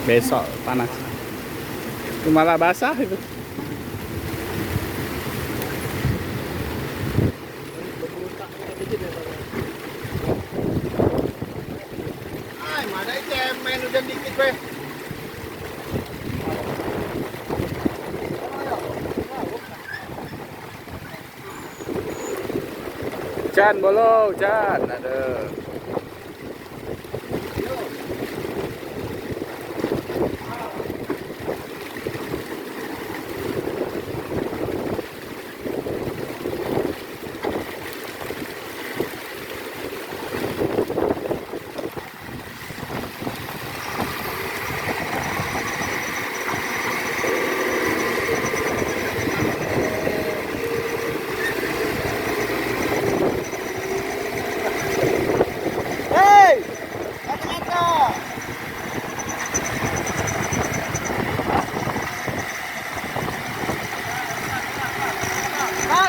Besok panas. Itu malah basah itu. Mana main hujan dikit weh. Hujan bolo, hujan. Ada. Hei, kata-kata.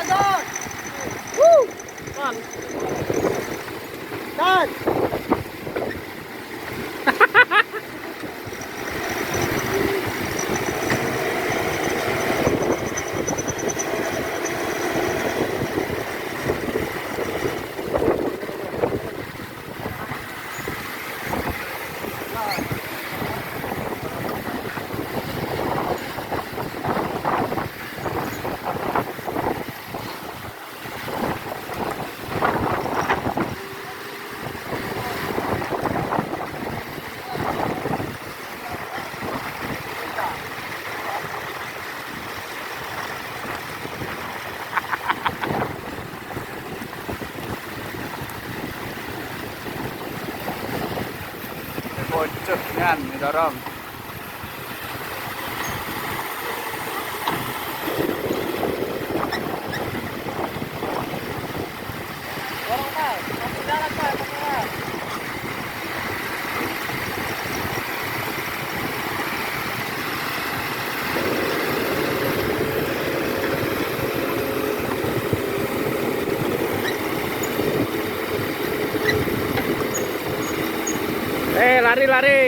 Don. Woo. Don. Bocor kan, dorong. Lari lari.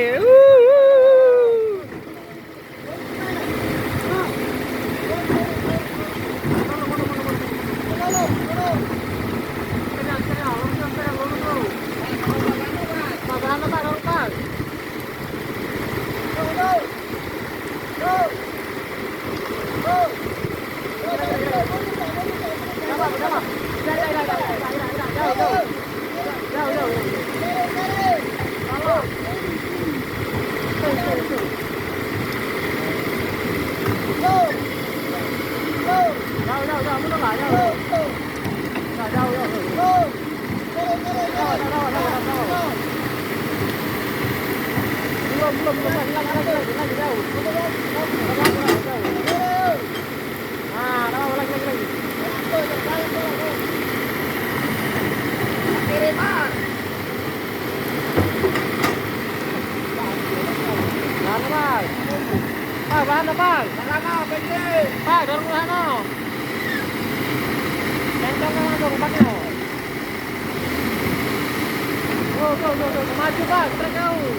Maju Pak, trek jauh.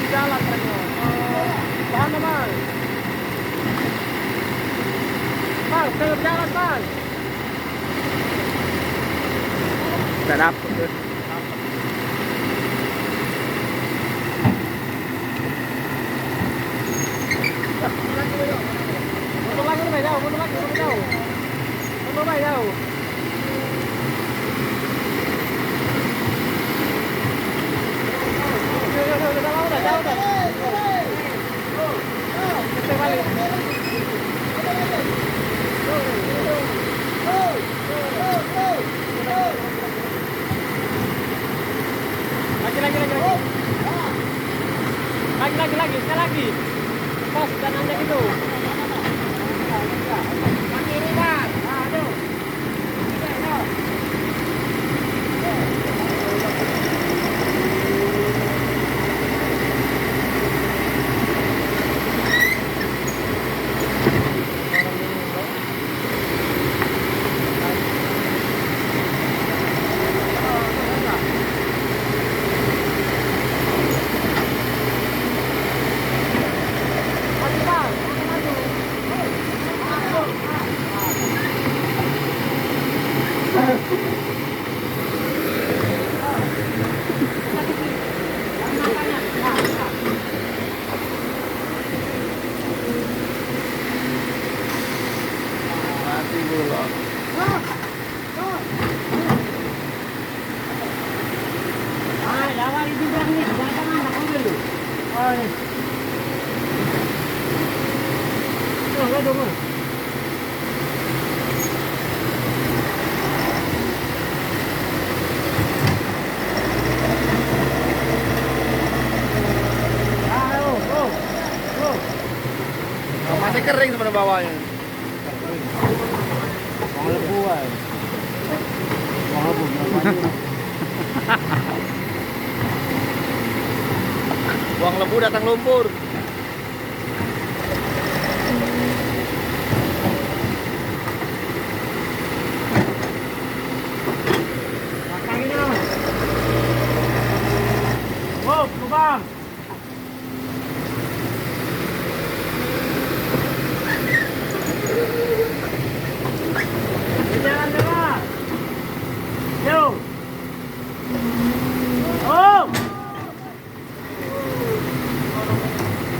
Jalan treknya. Tahan Bang. Bang, tetap jalan Bang. Nggak dapet tuh. Mundur lagi lebih jauh, mundur lagi lebih jauh. Mundur lebih jauh. Lagi, sekali lagi. Pos dan nanjak itu. Yang kiri Bang. Aduh. kali juga nih, jangan anak udah lu. Oh nih. Enggak dong. Masih kering sebenarnya bawahnya. Bang lebu ay. Bang lebu berapa? Buang lebu datang lumpur. Makanya. Oh, lubang.